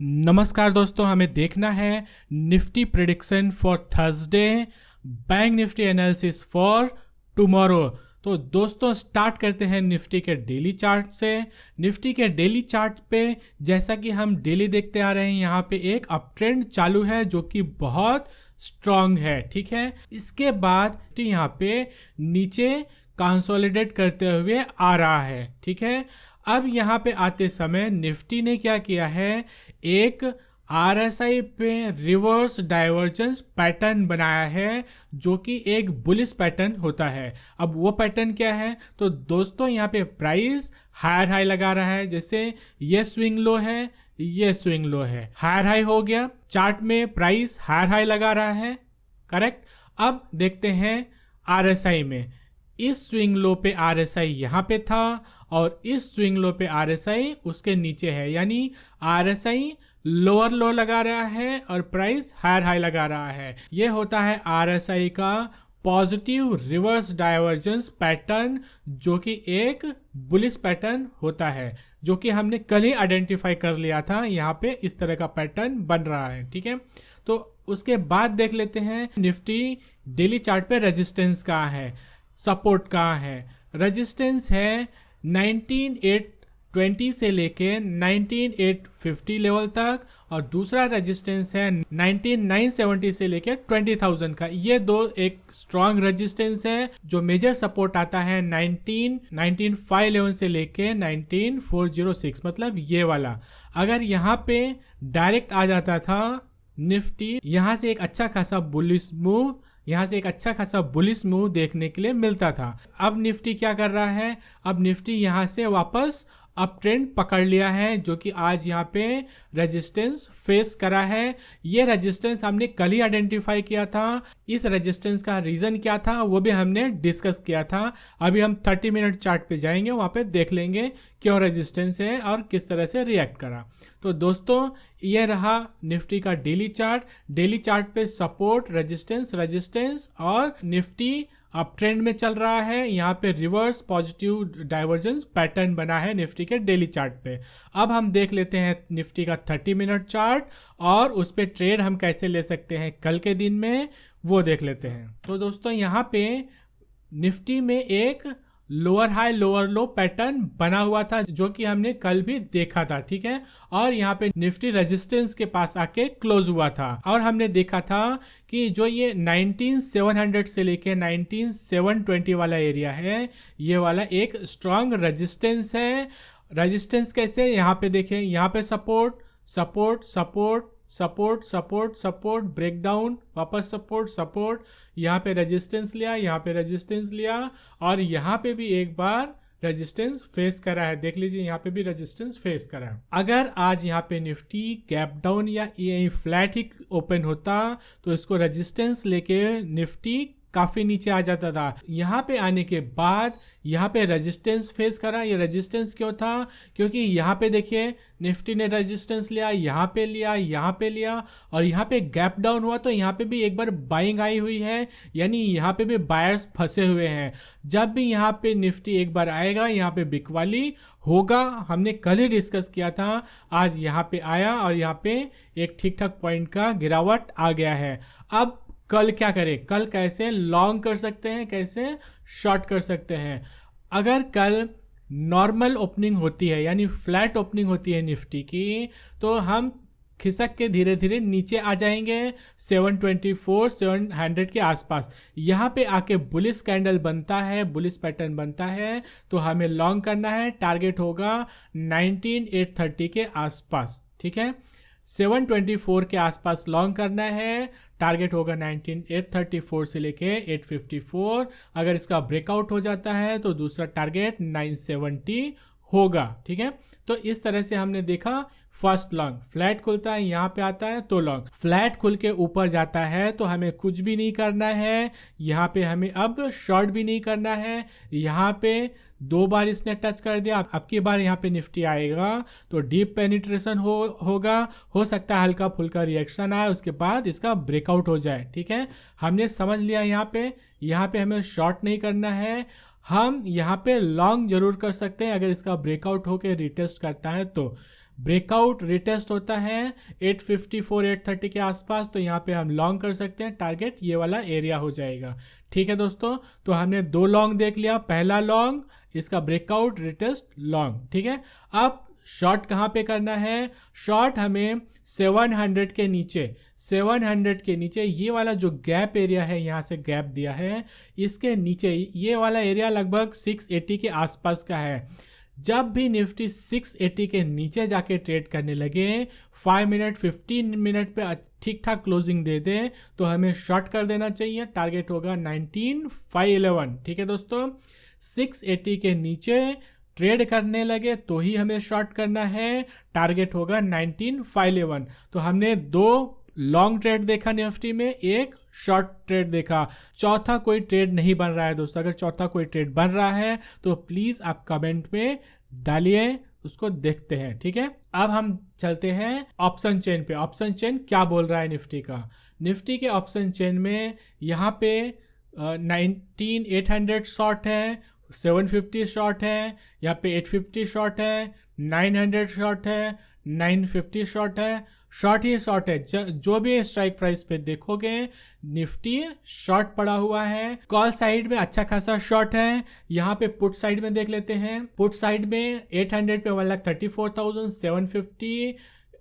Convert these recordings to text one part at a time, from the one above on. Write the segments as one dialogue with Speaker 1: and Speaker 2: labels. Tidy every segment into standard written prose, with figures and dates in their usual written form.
Speaker 1: नमस्कार दोस्तों, हमें देखना है Nifty prediction for Thursday, bank Nifty analysis for tomorrow. तो दोस्तों स्टार्ट करते हैं निफ्टी के डेली चार्ट से। निफ्टी के डेली चार्ट पे जैसा कि हम डेली देखते आ रहे हैं, यहाँ पे एक अप ट्रेंड चालू है जो कि बहुत स्ट्रांग है। ठीक है, इसके बाद यहाँ पे नीचे कंसोलिडेट करते हुए आ रहा है। ठीक है, अब यहाँ पे आते समय निफ्टी ने क्या किया है, एक आरएसआई पे रिवर्स डाइवर्जेंस पैटर्न बनाया है जो कि एक बुलिश पैटर्न होता है। अब वो पैटर्न क्या है, तो दोस्तों यहाँ पे प्राइस हायर हाई लगा रहा है। जैसे ये स्विंग लो है, ये स्विंग लो है, हायर हाई हो गया, चार्ट में प्राइस हायर हाई लगा रहा है। करेक्ट। अब देखते हैं आरएसआई में, इस स्विंग लो पे आरएसआई यहाँ पे था और इस स्विंग लो पे आरएसआई उसके नीचे है, यानी आरएसआई लोअर लो लगा रहा है और प्राइस हायर हाई लगा रहा है। ये होता है आरएसआई का पॉजिटिव रिवर्स डाइवर्जेंस पैटर्न, जो कि एक बुलिश पैटर्न होता है, जो कि हमने कल ही आइडेंटिफाई कर लिया था। यहाँ पे इस तरह का पैटर्न बन रहा है। ठीक है, तो उसके बाद देख लेते हैं निफ्टी डेली चार्ट पे रेजिस्टेंस कहाँ है, सपोर्ट कहाँ है। रेजिस्टेंस है 19,820 से लेके 19,850 लेवल तक, और दूसरा रेजिस्टेंस है 19,970 से लेके 20,000 का। ये दो एक स्ट्रॉन्ग रेजिस्टेंस है। जो मेजर सपोर्ट आता है 19,511 से लेके 19,406, मतलब ये वाला। अगर यहाँ पे डायरेक्ट आ जाता था निफ्टी, यहाँ से एक अच्छा खासा बुलिश मूव, यहाँ से एक अच्छा खासा बुलिश मूव देखने के लिए मिलता था। अब निफ्टी क्या कर रहा है, अब निफ्टी यहाँ से वापस अप ट्रेंड पकड़ लिया है, जो कि आज यहाँ पे रेजिस्टेंस फेस करा है। ये रेजिस्टेंस हमने कल ही आइडेंटिफाई किया था। इस रेजिस्टेंस का रीज़न क्या था वो भी हमने डिस्कस किया था। अभी हम 30 मिनट चार्ट पे जाएंगे, वहाँ पे देख लेंगे क्यों रेजिस्टेंस है और किस तरह से रिएक्ट करा। तो दोस्तों ये रहा निफ्टी का डेली चार्ट। डेली चार्ट पे सपोर्ट, रेजिस्टेंस, रेजिस्टेंस और निफ्टी अप ट्रेंड में चल रहा है। यहाँ पे रिवर्स पॉजिटिव डाइवर्जेंस पैटर्न बना है निफ्टी के डेली चार्ट पे। अब हम देख लेते हैं निफ्टी का 30 मिनट चार्ट, और उस पे ट्रेड हम कैसे ले सकते हैं कल के दिन में, वो देख लेते हैं। तो दोस्तों यहाँ पे निफ्टी में एक लोअर हाई लोअर लो पैटर्न बना हुआ था, जो कि हमने कल भी देखा था। ठीक है, और यहाँ पे निफ्टी रेजिस्टेंस के पास आके क्लोज हुआ था, और हमने देखा था कि जो ये 19,700 से लेके 19,720 वाला एरिया है, ये वाला एक स्ट्रॉन्ग रेजिस्टेंस है। रेजिस्टेंस कैसे, यहाँ पे देखें, यहाँ पे support support support support support support, breakdown, वापस सपोर्ट सपोर्ट, यहाँ पे रेजिस्टेंस लिया, यहाँ पे रेजिस्टेंस लिया, और यहाँ पे भी एक बार रेजिस्टेंस फेस करा है। देख लीजिए यहाँ पे भी रेजिस्टेंस फेस करा है। अगर आज यहाँ पे निफ्टी गैप डाउन या ये फ्लैट ही ओपन होता तो इसको रेजिस्टेंस लेके निफ्टी काफी नीचे आ जाता था। यहाँ पे आने के बाद यहाँ पे रेजिस्टेंस फेस करा। ये रेजिस्टेंस क्यों था, क्योंकि यहाँ पे देखिए निफ्टी ने रेजिस्टेंस लिया, यहाँ पे लिया, यहाँ पे लिया, और यहाँ पे गैप डाउन हुआ तो यहाँ पे भी एक बार बाइंग आई हुई है, यानी यहाँ पे भी बायर्स फंसे हुए हैं। जब भी यहाँ पे निफ्टी एक बार आएगा, यहाँ पे बिकवाली होगा। हमने कल ही डिस्कस किया था, आज यहाँ पे आया और यहाँ पे एक ठीक ठाक पॉइंट का गिरावट आ गया है। अब कल क्या करें, कल कैसे लॉन्ग कर सकते हैं, कैसे शॉर्ट कर सकते हैं। अगर कल नॉर्मल ओपनिंग होती है, यानी फ्लैट ओपनिंग होती है निफ्टी की, तो हम खिसक के धीरे धीरे नीचे आ जाएंगे 724 700 के आसपास। यहाँ पे आके बुलिश कैंडल बनता है, बुलिश पैटर्न बनता है, तो हमें लॉन्ग करना है। टारगेट होगा 19,830 के आसपास। ठीक है, 724 के आसपास लॉन्ग करना है। टारगेट होगा 19,834 से लेके 854। अगर इसका ब्रेकआउट हो जाता है तो दूसरा टारगेट 970 होगा। ठीक है, तो इस तरह से हमने देखा फर्स्ट लॉन्ग, फ्लैट खुलता है, यहाँ पे आता है तो लॉन्ग, फ्लैट खुल के ऊपर जाता है तो हमें कुछ भी नहीं करना है। यहाँ पे हमें अब शॉर्ट भी नहीं करना है। यहाँ पे 2 बार इसने टच कर दिया, अब की बार यहाँ पे निफ्टी आएगा तो डीप पेनिट्रेशन होगा। हो सकता है हल्का फुल्का रिएक्शन आए, उसके बाद इसका ब्रेकआउट हो जाए। ठीक है, हमने समझ लिया। यहाँ पे हमें शॉर्ट नहीं करना है, हम यहाँ पे लॉन्ग जरूर कर सकते हैं अगर इसका ब्रेकआउट होकर रिटेस्ट करता है तो। ब्रेकआउट रिटेस्ट होता है 854 830 के आसपास, तो यहाँ पे हम लॉन्ग कर सकते हैं। टारगेट ये वाला एरिया हो जाएगा। ठीक है दोस्तों, तो हमने 2 लॉन्ग देख लिया। पहला लॉन्ग, इसका ब्रेकआउट रिटेस्ट लॉन्ग। ठीक है, अब शॉर्ट कहाँ पे करना है? शॉर्ट हमें 700 के नीचे, 700 के नीचे ये वाला जो गैप एरिया है, यहाँ से गैप दिया है, इसके नीचे ये वाला एरिया लगभग 680 के आसपास का है। जब भी निफ्टी 680 के नीचे जाके ट्रेड करने लगे, 5 मिनट 15 मिनट पे ठीक ठाक क्लोजिंग दे दे, तो हमें शॉर्ट कर देना चाहिए। टारगेट होगा 19511। ठीक है दोस्तों, 680 के नीचे ट्रेड करने लगे तो ही हमें शॉर्ट करना है। टारगेट होगा 19511। तो हमने 2 लॉन्ग ट्रेड देखा निफ्टी में, 1 शॉर्ट ट्रेड देखा। चौथा कोई ट्रेड नहीं बन रहा है दोस्तों। अगर चौथा कोई ट्रेड बन रहा है तो प्लीज आप कमेंट में डालिए, उसको देखते हैं। ठीक है, अब हम चलते हैं ऑप्शन चेन पे। ऑप्शन चेन क्या बोल रहा है निफ्टी का? निफ्टी के ऑप्शन चेन में यहाँ पे 19800 शॉर्ट है, 750 शॉर्ट है, यहाँ पे 850 शॉर्ट है, 900 शॉर्ट है, 950 शॉर्ट है। शॉर्ट ही शॉर्ट है। जो भी स्ट्राइक प्राइस पे देखोगे निफ्टी शॉर्ट पड़ा हुआ है। कॉल साइड में अच्छा खासा शॉर्ट है। यहाँ पे पुट साइड में देख लेते हैं। पुट साइड में 800 पे 1,34,000, 750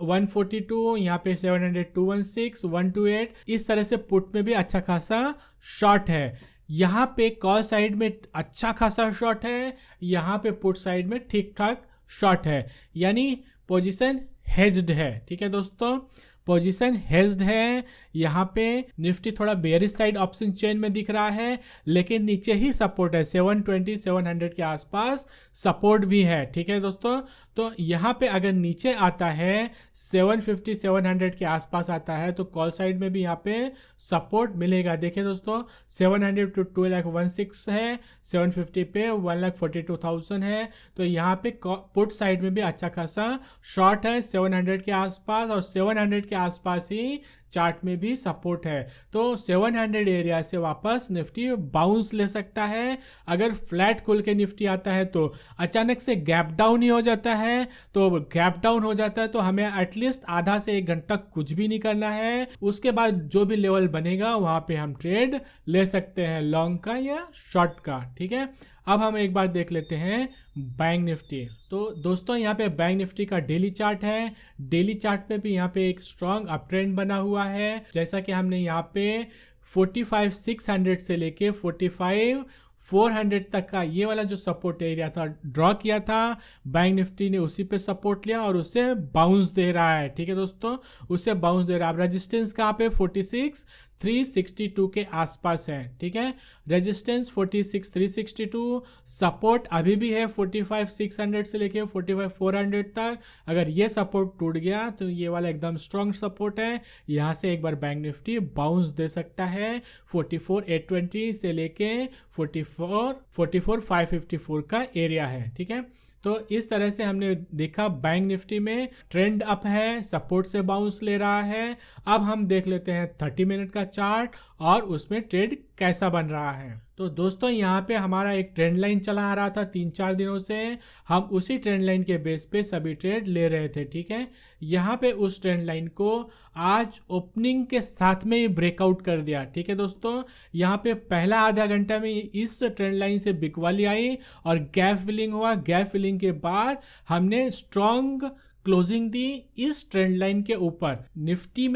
Speaker 1: 142, यहाँ पे 700 216 128, इस तरह से पुट में भी अच्छा खासा शॉर्ट है। यहाँ पे कॉल साइड में अच्छा खासा शॉर्ट है, यहाँ पे पुट साइड में ठीक ठाक शॉर्ट है, यानी पोजीशन हेज्ड है। ठीक है दोस्तों, पोजीशन हेज्ड है। यहाँ पे निफ्टी थोड़ा बेयरिश साइड ऑप्शन चेन में दिख रहा है, लेकिन नीचे ही सपोर्ट है। 720 700 के आसपास सपोर्ट भी है। ठीक है दोस्तों, तो यहाँ पे अगर नीचे आता है 750 700 के आसपास आता है तो कॉल साइड में भी यहाँ पे सपोर्ट मिलेगा। देखिए दोस्तों, 700 to 2,16,000 है, 750 पे 1,42,000 है, तो यहाँ पे पुट साइड में भी अच्छा खासा शॉर्ट है 700 के आसपास, और 700 के आसपास ही चार्ट में भी सपोर्ट है। तो 700 एरिया से वापस निफ्टी बाउंस ले सकता है। अगर फ्लैट खुल के निफ्टी आता है तो अचानक से गैप डाउन ही हो जाता है, तो गैप डाउन हो जाता है तो हमें एटलीस्ट आधा से 1 घंटा कुछ भी नहीं करना है। उसके बाद जो भी लेवल बनेगा वहां पे हम ट्रेड ले सकते हैं, लॉन्ग का या शॉर्ट का। ठीक है, अब हम एक बार देख लेते हैं बैंक निफ्टी। तो दोस्तों यहाँ पे बैंक निफ्टी का डेली चार्ट है। डेली चार्ट पे भी यहाँ पे एक स्ट्रॉन्ग अप ट्रेंड बना हुआ है। जैसा कि हमने यहाँ पे 45,600 से लेके 45,400 तक का ये वाला जो सपोर्ट एरिया था ड्रॉ किया था, बैंक निफ्टी ने उसी पे सपोर्ट लिया और उससे बाउंस दे रहा है। ठीक है दोस्तों, उससे बाउंस दे रहा है। अब रेजिस्टेंस कहाँ पे? 46,362 के आसपास है। ठीक है, रेजिस्टेंस 46,362, सपोर्ट अभी भी है 45,600 से लेके 45,400 तक। अगर ये सपोर्ट टूट गया तो ये वाला एकदम स्ट्रॉन्ग सपोर्ट है, यहाँ से एक बार बैंक निफ्टी बाउंस दे सकता है 44,820 से लेके 44,554 का एरिया है। ठीक है, तो इस तरह से हमने देखा बैंक निफ्टी में ट्रेंड अप है, सपोर्ट से बाउंस ले रहा है। अब हम देख लेते हैं 30 मिनट का चार्ट और उसमें ट्रेड कैसा बन रहा है। तो दोस्तों यहाँ पे हमारा एक ट्रेंड लाइन चला आ रहा था 3-4 दिनों से। हम उसी ट्रेंड लाइन के बेस पे सभी ट्रेड ले रहे थे। ठीक है, यहाँ पे उस ट्रेंड लाइन को आज ओपनिंग के साथ में ही ब्रेकआउट कर दिया। ठीक है दोस्तों, यहाँ पे पहला आधा घंटा में इस ट्रेंड लाइन से बिकवाली आई और गैप फिलिंग हुआ। गैप फिलिंग के बाद हमने स्ट्रॉन्ग क्लोजिंग दी इस ट्रेंड लाइन के ऊपर। निफ्टी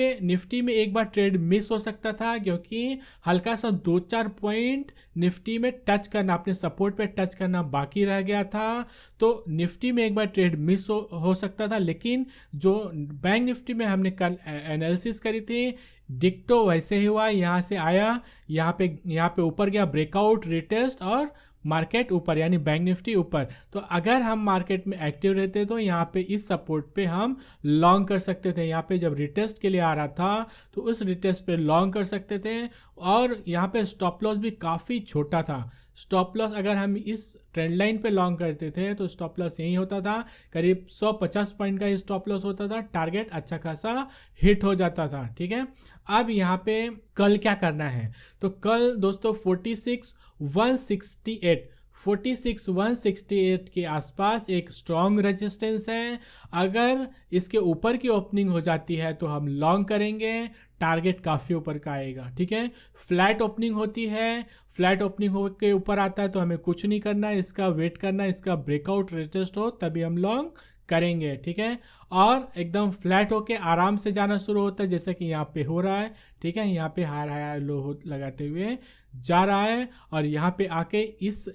Speaker 1: में एक बार ट्रेड मिस हो सकता था, क्योंकि हल्का सा 2-4 पॉइंट निफ्टी में टच करना, अपने सपोर्ट पे टच करना बाकी रह गया था, तो निफ्टी में एक बार ट्रेड मिस हो सकता था। लेकिन जो बैंक निफ्टी में हमने कल एनालिसिस करी थी, डिक्टो वैसे ही हुआ। यहाँ से आया, यहाँ पे ऊपर गया, ब्रेकआउट, रिटेस्ट और मार्केट ऊपर, यानी बैंक निफ्टी ऊपर। तो अगर हम मार्केट में एक्टिव रहते तो यहाँ पे इस सपोर्ट पे हम लॉन्ग कर सकते थे। यहाँ पे जब रिटेस्ट के लिए आ रहा था तो उस रिटेस्ट पे लॉन्ग कर सकते थे, और यहाँ पे स्टॉप लॉस भी काफ़ी छोटा था। स्टॉप लॉस अगर हम इस ट्रेंड लाइन पे लॉन्ग करते थे तो स्टॉप लॉस यही होता था, करीब 150 पॉइंट का स्टॉप लॉस होता था। टारगेट अच्छा खासा हिट हो जाता था। ठीक है, अब यहाँ पे कल क्या करना है? तो कल दोस्तों 46,168 46,168 के आसपास एक स्ट्रॉन्ग रेजिस्टेंस है। अगर इसके ऊपर की ओपनिंग हो जाती है तो हम लॉन्ग करेंगे, टारगेट काफ़ी ऊपर का आएगा। ठीक है, फ्लैट ओपनिंग होती है, फ्लैट ओपनिंग हो के ऊपर आता है तो हमें कुछ नहीं करना है, इसका वेट करना है, इसका ब्रेकआउट रिटेस्ट हो तभी हम लॉन्ग करेंगे। ठीक है, और एकदम फ्लैट होके आराम से जाना शुरू होता है जैसे कि यहाँ पे हो रहा है। ठीक है, यहाँ पे हाई लो लगाते हुए जा रहा है और यहाँ पे आके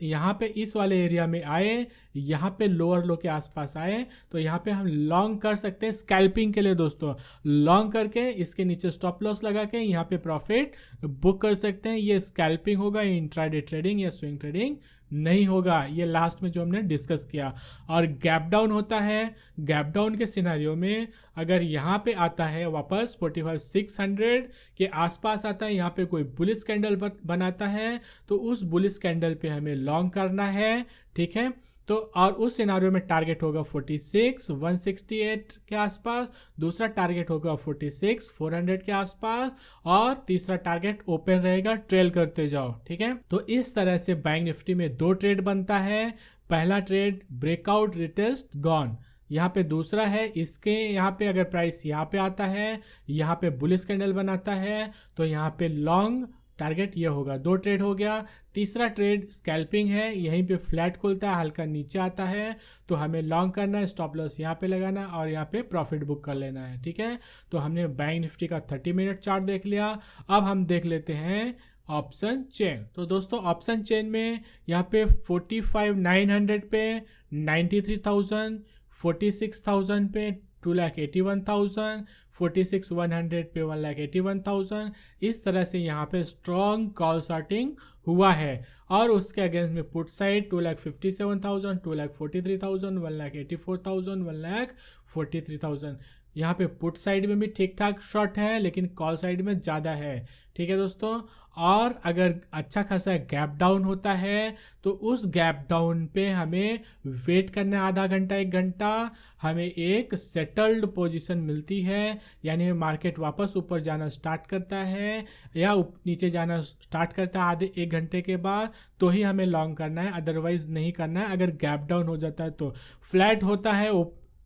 Speaker 1: यहाँ पे इस वाले एरिया में आए, यहाँ पे लोअर लो के आसपास आए तो यहाँ पे हम लॉन्ग कर सकते हैं स्कैल्पिंग के लिए दोस्तों। लॉन्ग करके इसके नीचे स्टॉप लॉस लगा के यहाँ पे प्रॉफिट बुक कर सकते हैं। ये स्कैल्पिंग होगा, इंट्राडे ट्रेडिंग या स्विंग ट्रेडिंग नहीं होगा। ये लास्ट में जो हमने डिस्कस किया। और गैप डाउन होता है, गैप डाउन के सिनेरियो में अगर यहाँ पे आता है वापस 45,600 के आसपास आता है, यहाँ पे कोई बुलिश कैंडल बनाता है तो उस बुलिश कैंडल पे हमें लॉन्ग करना है। ठीक है, तो और उस सिनारियो में टारगेट होगा 46,168 के आसपास, दूसरा टारगेट होगा 46,400 के आसपास और तीसरा टारगेट ओपन रहेगा, ट्रेल करते जाओ। ठीक है, तो इस तरह से बैंक निफ्टी में 2 ट्रेड बनता है। पहला ट्रेड ब्रेकआउट रिटेस्ट गॉन, यहाँ पे दूसरा है इसके यहाँ पे अगर प्राइस यहाँ पे आता है, यहाँ पे बुलिश कैंडल बनाता है तो यहाँ पे लॉन्ग टारगेट ये होगा। 2 ट्रेड हो गया। तीसरा ट्रेड स्कैल्पिंग है, यहीं पे फ्लैट खुलता है, हल्का नीचे आता है तो हमें लॉन्ग करना है, स्टॉप लॉस यहाँ पे लगाना और यहाँ पे प्रॉफिट बुक कर लेना है। ठीक है, तो हमने बैंक निफ्टी का 30 मिनट चार्ट देख लिया। अब हम देख लेते हैं ऑप्शन चेन। तो दोस्तों ऑप्शन चेन में यहाँ पे 45,900 पे 93,000, 46,000 पे 2,81,000, 46,100 पे 1,81,000, इस तरह से यहाँ पे स्ट्रॉन्ग कॉल स्टार्टिंग हुआ है। और उसके अगेंस्ट में पुट साइड 2,57,000, 2,43,000, 1,84,000, 1,43,000। यहाँ पे पुट साइड में भी ठीक ठाक शॉर्ट है लेकिन कॉल साइड में ज़्यादा है। ठीक है दोस्तों, और अगर अच्छा खासा गैप डाउन होता है तो उस गैप डाउन पे हमें वेट करना है आधा घंटा 1 घंटा, हमें एक सेटल्ड पोजीशन मिलती है, यानी मार्केट वापस ऊपर जाना स्टार्ट करता है या नीचे जाना स्टार्ट करता है आधे 1 घंटे के बाद, तो ही हमें लॉन्ग करना है, अदरवाइज नहीं करना है। अगर गैप डाउन हो जाता है तो फ्लैट होता है,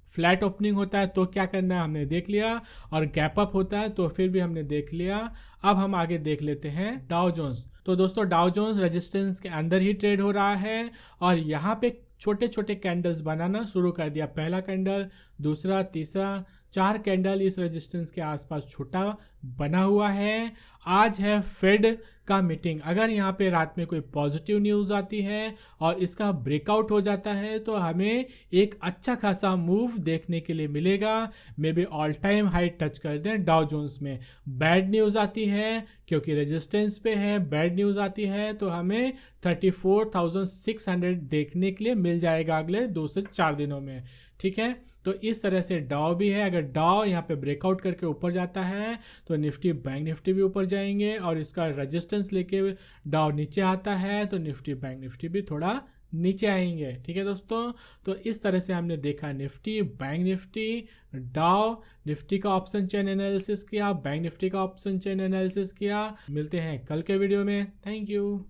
Speaker 1: फ्लैट ओपनिंग होता है तो क्या करना है हमने देख लिया, और गैप अप होता है तो फिर भी हमने देख लिया। अब हम आगे देख लेते हैं डाउ जोन्स। तो दोस्तों डाउ जोन्स रेजिस्टेंस के अंदर ही ट्रेड हो रहा है और यहाँ पे छोटे छोटे कैंडल्स बनाना शुरू कर दिया। पहला कैंडल, दूसरा, तीसरा, 4 कैंडल इस रेजिस्टेंस के आसपास छोटा बना हुआ है। आज है फेड का मीटिंग, अगर यहाँ पे रात में कोई पॉजिटिव न्यूज़ आती है और इसका ब्रेकआउट हो जाता है तो हमें एक अच्छा खासा मूव देखने के लिए मिलेगा। May be all time high touch कर दें डाउ जोन्स में। बैड न्यूज़ आती है क्योंकि रेजिस्टेंस पे है, बैड न्यूज़ आती है तो हमें 34,600 देखने के लिए मिल जाएगा अगले 2 से 4 दिनों में। ठीक है, तो इस तरह से डाउ भी है। अगर डाउ यहाँ पे ब्रेकआउट करके ऊपर जाता है तो निफ्टी बैंक निफ्टी भी ऊपर जाएंगे, और इसका रेजिस्टेंस लेके डाउ नीचे आता है तो निफ्टी बैंक निफ्टी भी थोड़ा नीचे आएंगे। ठीक है दोस्तों, तो इस तरह से हमने देखा निफ्टी, बैंक निफ्टी, डाउ, निफ्टी का ऑप्शन चेन एनालिसिस किया, बैंक निफ्टी का ऑप्शन चेन एनालिसिस किया। मिलते हैं कल के वीडियो में। Thank you.